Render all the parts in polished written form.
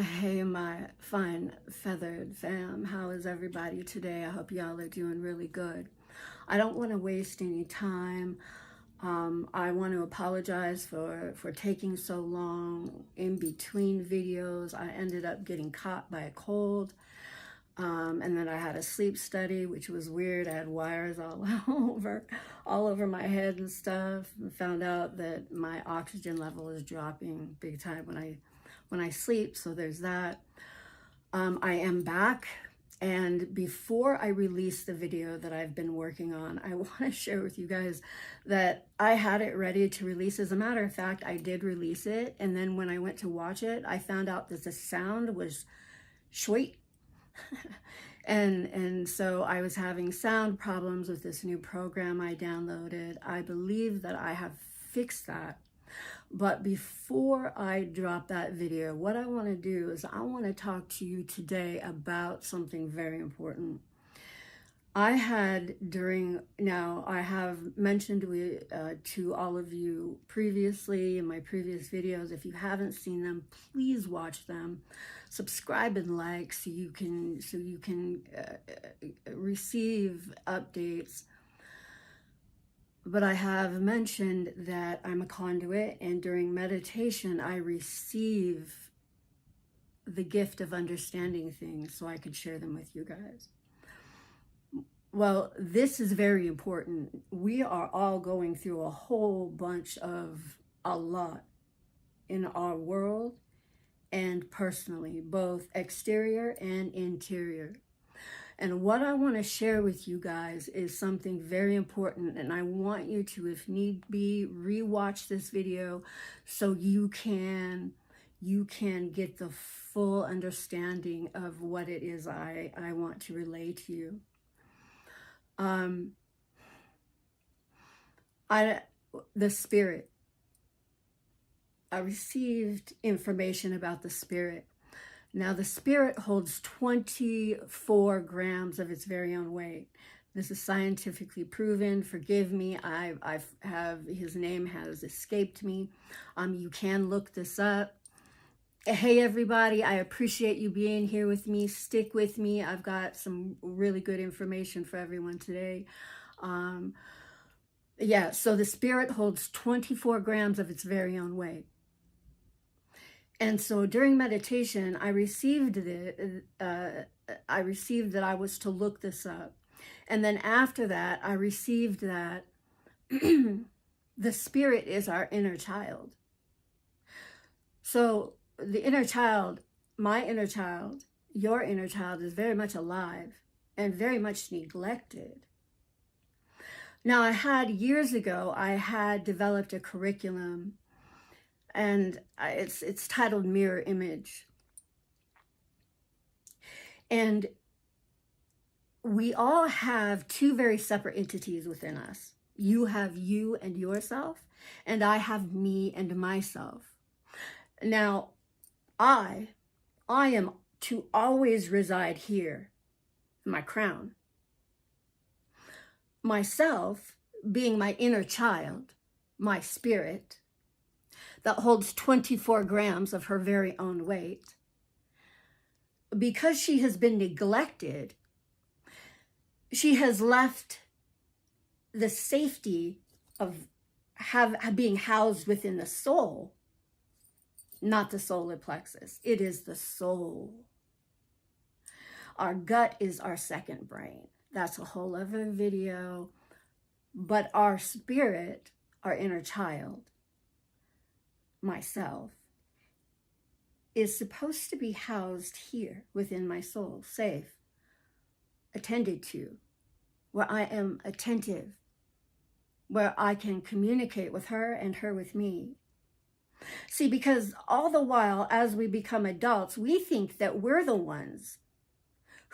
Hey, my fine feathered fam. How is everybody today? I hope y'all are doing really good. I don't want to waste any time. I want to apologize for taking so long in between videos. I ended up getting caught by a cold. And then I had a sleep study, which was weird. I had wires all over my head and stuff. And found out that my oxygen level is dropping big time when I sleep. So there's that. I am back. And before I release the video that I've been working on, I want to share with you guys that I had it ready to release. As a matter of fact, I did release it. And then when I went to watch it, I found out that the sound was sweet. and so I was having sound problems with this new program I downloaded. I believe that I have fixed that. But before I drop that video, what I want to do is I want to talk to you today about something very important. I have mentioned to all of you previously in my previous videos. If you haven't seen them, please watch them. Subscribe and like so you can receive updates. But I have mentioned that I'm a conduit, and during meditation, I receive the gift of understanding things so I can share them with you guys. Well, this is very important. We are all going through a whole bunch of a lot in our world and personally, both exterior and interior. And what I want to share with you guys is something very important, and I want you to, if need be, rewatch this video so you can get the full understanding of what it is I want to relay to you. The spirit. I received information about the spirit. Now, the spirit holds 24 grams of its very own weight. This is scientifically proven. Forgive me, his name has escaped me. You can look this up. Hey, everybody, I appreciate you being here with me. Stick with me. I've got some really good information for everyone today. So the spirit holds 24 grams of its very own weight. And so during meditation, I received that I was to look this up. And then after that, I received that the spirit is our inner child. So the inner child, my inner child, your inner child is very much alive and very much neglected. Now, years ago, I had developed a curriculum, and it's titled Mirror Image. And we all have two very separate entities within us. You have you and yourself, and I have me and myself. Now, I am to always reside here, in my crown. Myself being my inner child, my spirit, that holds 24 grams of her very own weight. Because she has been neglected, she has left the safety of being housed within the soul, not the solar plexus. It is the soul. Our gut is our second brain. That's a whole other video. But our spirit, our inner child, myself, is supposed to be housed here within my soul, safe, attended to, where I am attentive, where I can communicate with her and her with me. See, because all the while, as we become adults, we think that we're the ones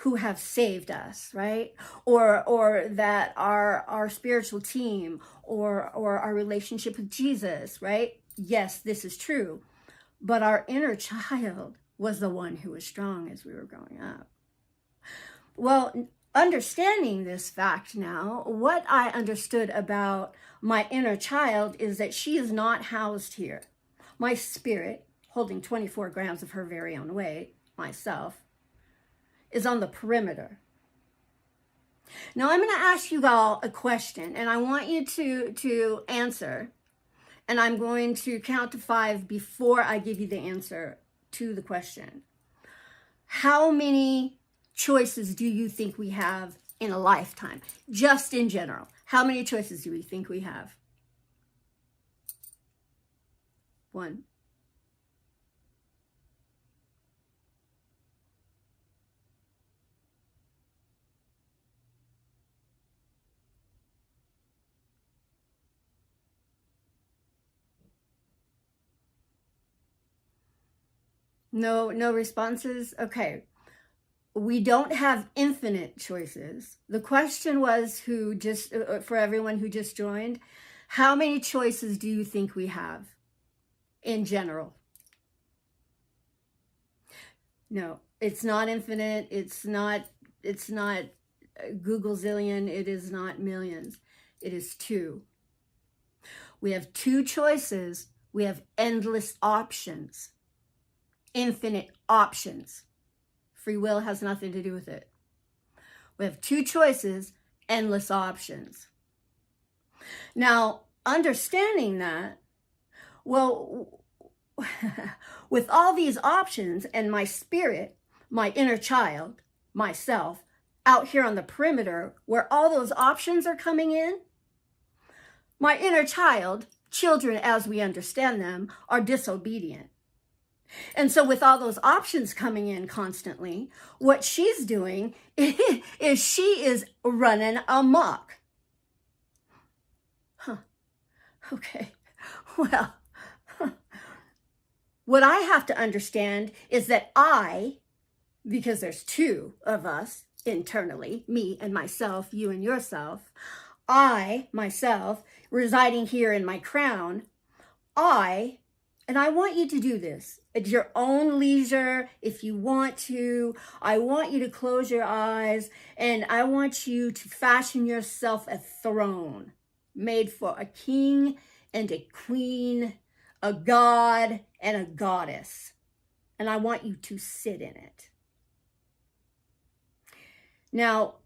who have saved us, right? Or that our spiritual team or our relationship with Jesus, right? Yes, this is true. But our inner child was the one who was strong as we were growing up. Well, understanding this fact now, what I understood about my inner child is that she is not housed here. My spirit holding 24 grams of her very own weight, myself, is on the perimeter. Now I'm going to ask you all a question, and I want you to answer, and I'm going to count to 5 before I give you the answer to the question. How many choices do you think we have in a lifetime? Just in general, how many choices do we think we have? 1. No responses? Okay. We don't have infinite choices. The question was for everyone who just joined, how many choices do you think we have in general? No, it's not infinite. It's not Google zillion. It is not millions. It is 2. We have 2 choices. We have endless options. Infinite options. Free will has nothing to do with it. We have 2 choices, endless options. Now, understanding that, well, with all these options and my spirit, my inner child, myself, out here on the perimeter where all those options are coming in, my inner child, children as we understand them, are disobedient. And so with all those options coming in constantly, what she's doing is she is running amok. Okay. Well, what I have to understand is that because there's 2 of us internally, me and myself, you and yourself, myself, residing here in my crown, and I want you to do this at your own leisure. If you want to, I want you to close your eyes and I want you to fashion yourself a throne made for a king and a queen, a god and a goddess. And I want you to sit in it. Now,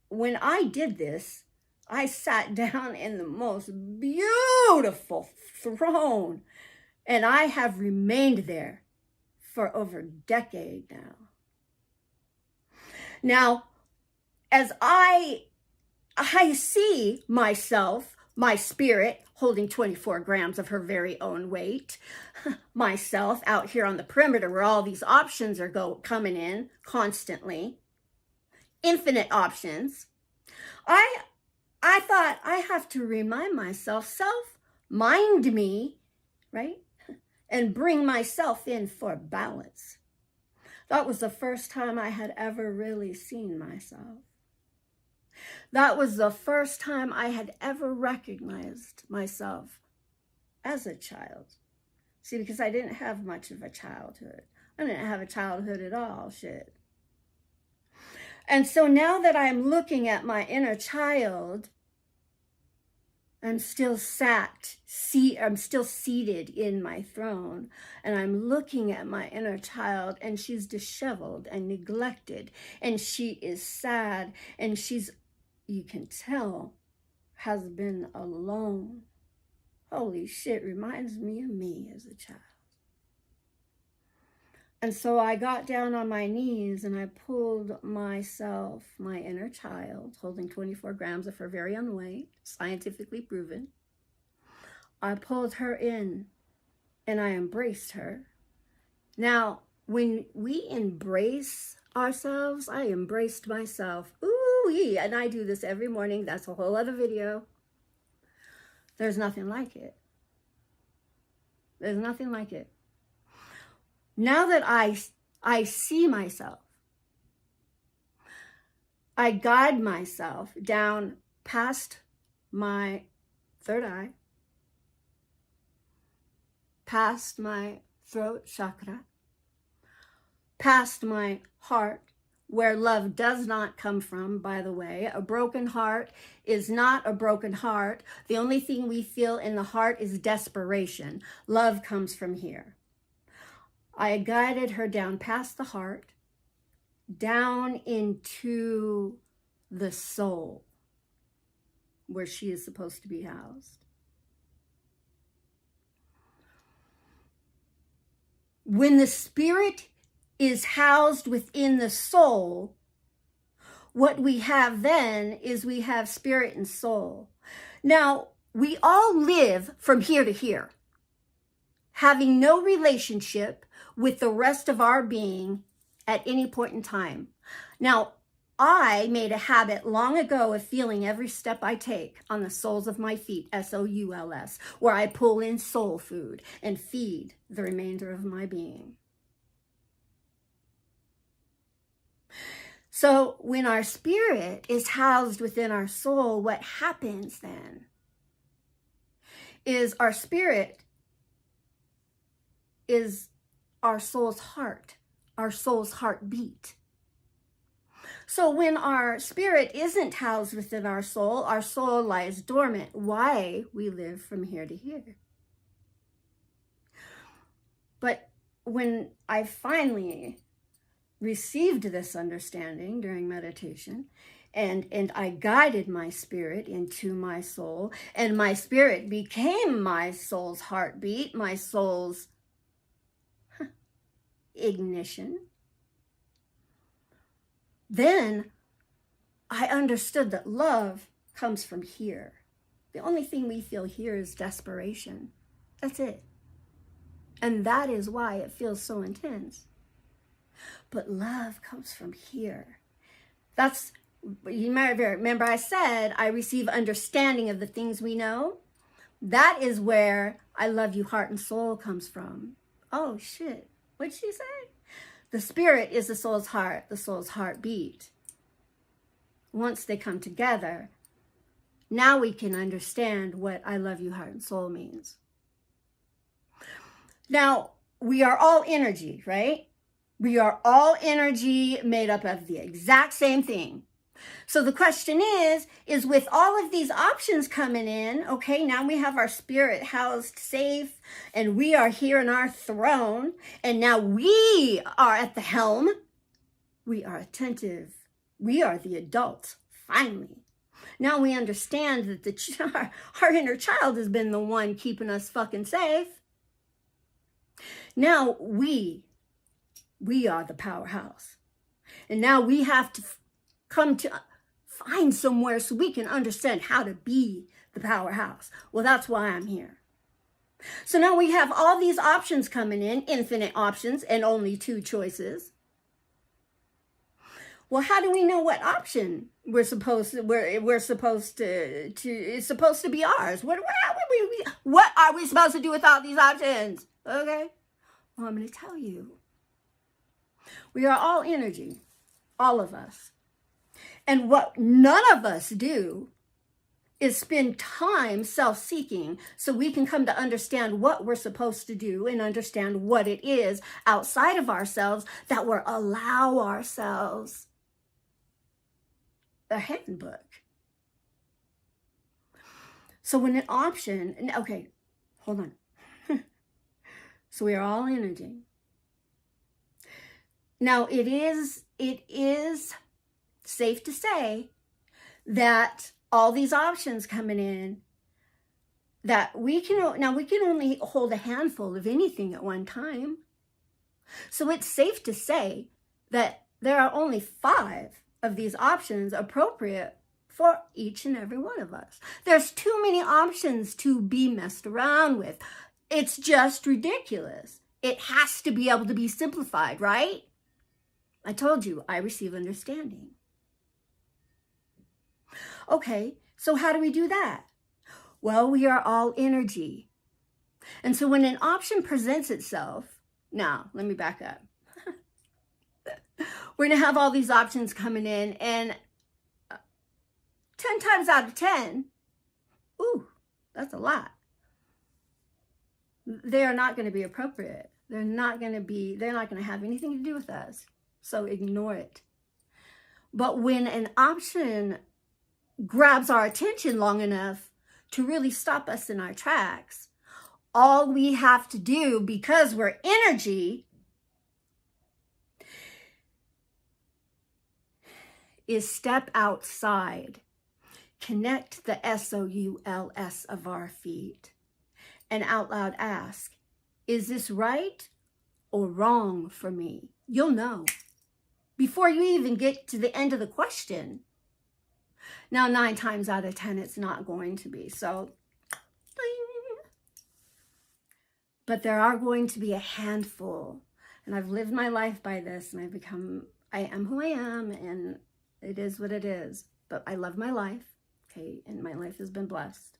when I did this, I sat down in the most beautiful throne. And I have remained there for over a decade now. Now, as I see myself, my spirit, holding 24 grams of her very own weight, myself out here on the perimeter where all these options are coming in constantly, infinite options, I thought I have to remind myself, mind me, right? And bring myself in for balance. That was the first time I had ever really seen myself. That was the first time I had ever recognized myself as a child. See, because I didn't have much of a childhood. I didn't have a childhood at all, shit. And so now that I'm looking at my inner child, I'm still seated in my throne, and I'm looking at my inner child, and she's disheveled and neglected, and she is sad, and you can tell, has been alone. Holy shit, reminds me of me as a child. And so I got down on my knees and I pulled myself, my inner child, holding 24 grams of her very own weight, scientifically proven. I pulled her in and I embraced her. Now, when we embrace ourselves, I embraced myself. Ooh, and I do this every morning. That's a whole other video. There's nothing like it. There's nothing like it. Now that I see myself, I guide myself down past my third eye, past my throat chakra, past my heart, where love does not come from, by the way. A broken heart is not a broken heart. The only thing we feel in the heart is desperation. Love comes from here. I guided her down past the heart, down into the soul, where she is supposed to be housed. When the spirit is housed within the soul, what we have then is we have spirit and soul. Now, we all live from here to here, having no relationship with the rest of our being at any point in time. Now, I made a habit long ago of feeling every step I take on the soles of my feet, S-O-U-L-S, where I pull in soul food and feed the remainder of my being. So when our spirit is housed within our soul, what happens then is our spirit is our soul's heart, our soul's heartbeat. So when our spirit isn't housed within our soul lies dormant. Why we live from here to here. But when I finally received this understanding during meditation, and I guided my spirit into my soul, and my spirit became my soul's heartbeat, my soul's ignition, then I understood that love comes from here. The only thing we feel here is desperation. That's it. And that is why it feels so intense. But love comes from here. That's, you might remember I said, I receive understanding of the things we know. That is where I love you, heart and soul comes from. Oh, shit. What'd she say? The spirit is the soul's heart, the soul's heartbeat. Once they come together, now we can understand what I love you, heart and soul means. Now, we are all energy, right? We are all energy made up of the exact same thing. So the question is with all of these options coming in, okay, now we have our spirit housed safe, and we are here in our throne, and now we are at the helm. We are attentive. We are the adults, finally. Now we understand that our inner child has been the one keeping us fucking safe. Now we are the powerhouse. And now we have to come to find somewhere so we can understand how to be the powerhouse. Well, that's why I'm here. So now we have all these options coming in, infinite options, and only 2 choices. Well, how do we know what option it's supposed to be ours? What are we supposed to do with all these options? Okay. Well, I'm going to tell you. We are all energy, all of us. And what none of us do is spend time self-seeking so we can come to understand what we're supposed to do and understand what it is outside of ourselves that will allow ourselves a handbook. So when an option, okay, hold on. So we are all energy. Now it is safe to say that all these options coming in, that we can only hold a handful of anything at one time. So it's safe to say that there are only 5 of these options appropriate for each and every one of us. There's too many options to be messed around with. It's just ridiculous. It has to be able to be simplified, right? I told you, I receive understanding. Okay, so how do we do that? Well, we are all energy. And so when an option presents itself, now, let me back up. We're going to have all these options coming in, and 10 times out of 10, ooh, that's a lot. They are not going to be appropriate. They're not going to have anything to do with us. So ignore it. But when an option grabs our attention long enough to really stop us in our tracks, all we have to do, because we're energy, is step outside, connect the SOULS of our feet, and out loud ask, is this right or wrong for me? You'll know before you even get to the end of the question. Now, 9 times out of 10, it's not going to be. So, ding. But there are going to be a handful. And I've lived my life by this, and I am who I am, and it is what it is. But I love my life, okay? And my life has been blessed.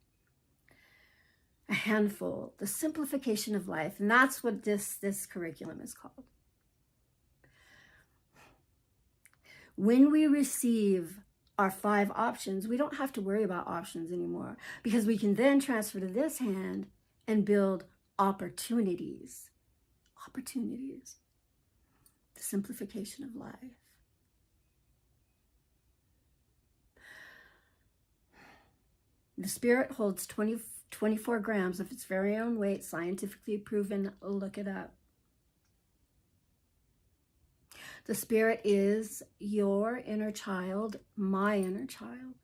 A handful, the simplification of life. And that's what this curriculum is called. When we receive our 5 options, we don't have to worry about options anymore, because we can then transfer to this hand and build opportunities. Opportunities. The simplification of life. The spirit holds 24 grams of its very own weight, scientifically proven. Look it up. The spirit is your inner child, my inner child.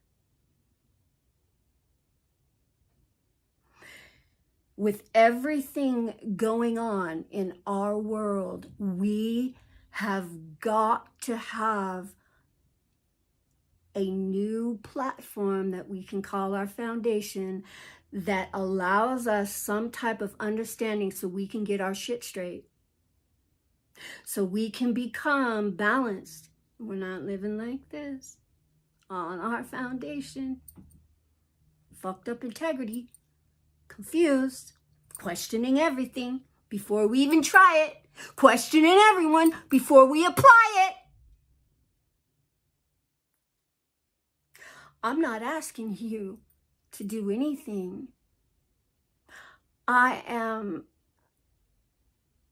With everything going on in our world, we have got to have a new platform that we can call our foundation that allows us some type of understanding so we can get our shit straight. So we can become balanced. We're not living like this on our foundation. Fucked up integrity, confused, questioning everything before we even try it, questioning everyone before we apply it. I'm not asking you to do anything. I am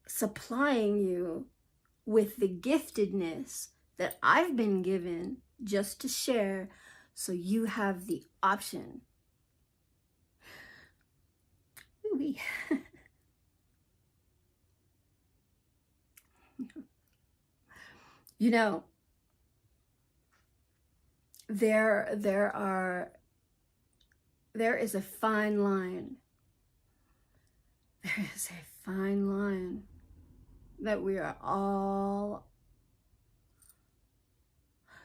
supplying you with the giftedness that I've been given just to share, so you have the option. Ooh-wee. You know, there is a fine line. There is a fine line that we are all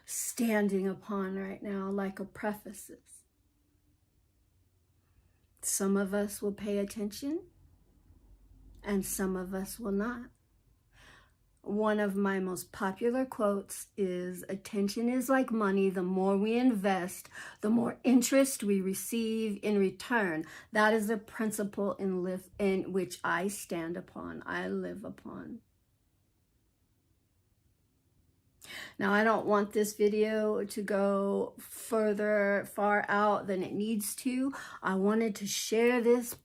standing upon right now, like a precipice. Some of us will pay attention, and some of us will not. One of my most popular quotes is, attention is like money. The more we invest, the more interest we receive in return. That is the principle in which I stand upon, I live upon. Now, I don't want this video to go far out than it needs to. I wanted to share this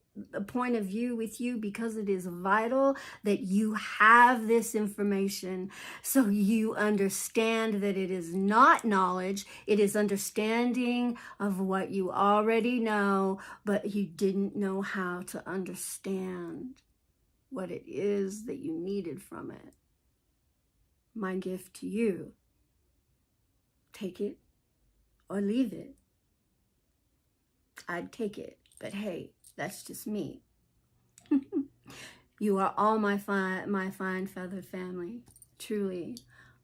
point of view with you because it is vital that you have this information so you understand that it is not knowledge, it is understanding of what you already know, but you didn't know how to understand what it is that you needed from it. My gift to you. Take it or leave it. I'd take it, but hey, that's just me. You are all my fine feathered family. Truly,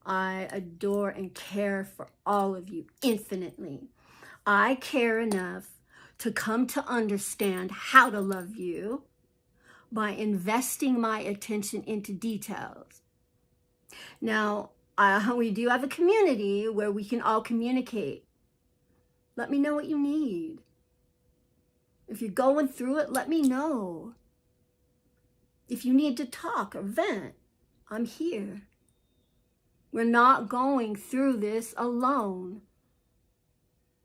I adore and care for all of you infinitely. I care enough to come to understand how to love you by investing my attention into details. Now, we do have a community where we can all communicate. Let me know what you need. If you're going through it, let me know. If you need to talk or vent, I'm here. We're not going through this alone.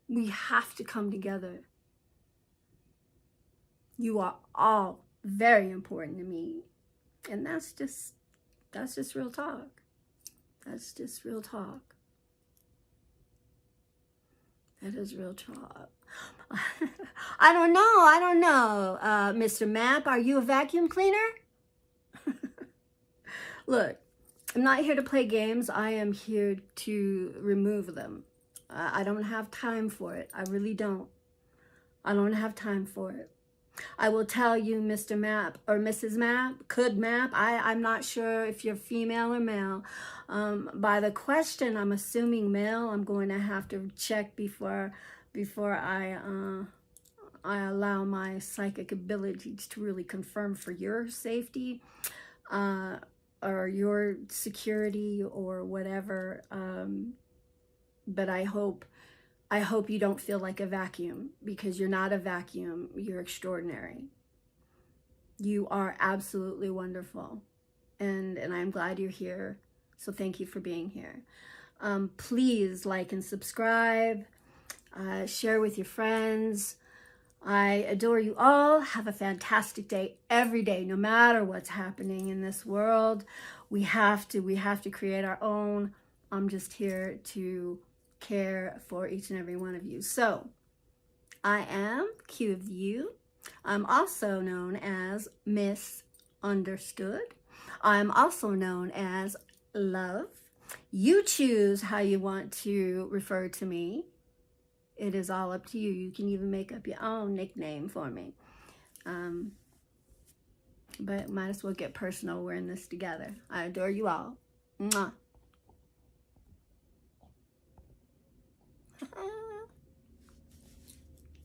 We have to come together. You are all very important to me. And that's just real talk. That's just real talk. That is real talk. I don't know. Mr. Map, are you a vacuum cleaner? Look, I'm not here to play games. I am here to remove them. I don't have time for it. I really don't. I don't have time for it. I will tell you, Mr. Map or Mrs. Map, could Map, I'm not sure if you're female or male. By the question, I'm assuming male. I'm going to have to check before I allow my psychic abilities to really confirm for your safety or your security or whatever. But I hope you don't feel like a vacuum, because you're not a vacuum. You're extraordinary. You are absolutely wonderful. And I'm glad you're here. So thank you for being here. Please like and subscribe. Share with your friends. I adore you all. Have a fantastic day every day, no matter what's happening in this world. We have to create our own. I'm just here to care for each and every one of you. So I am Q of You. I'm also known as Miss Understood. I'm also known as Love. You choose how you want to refer to me. It is all up to you. You can even make up your own nickname for me. But might as well get personal. We're in this together. I adore you all. Mwah.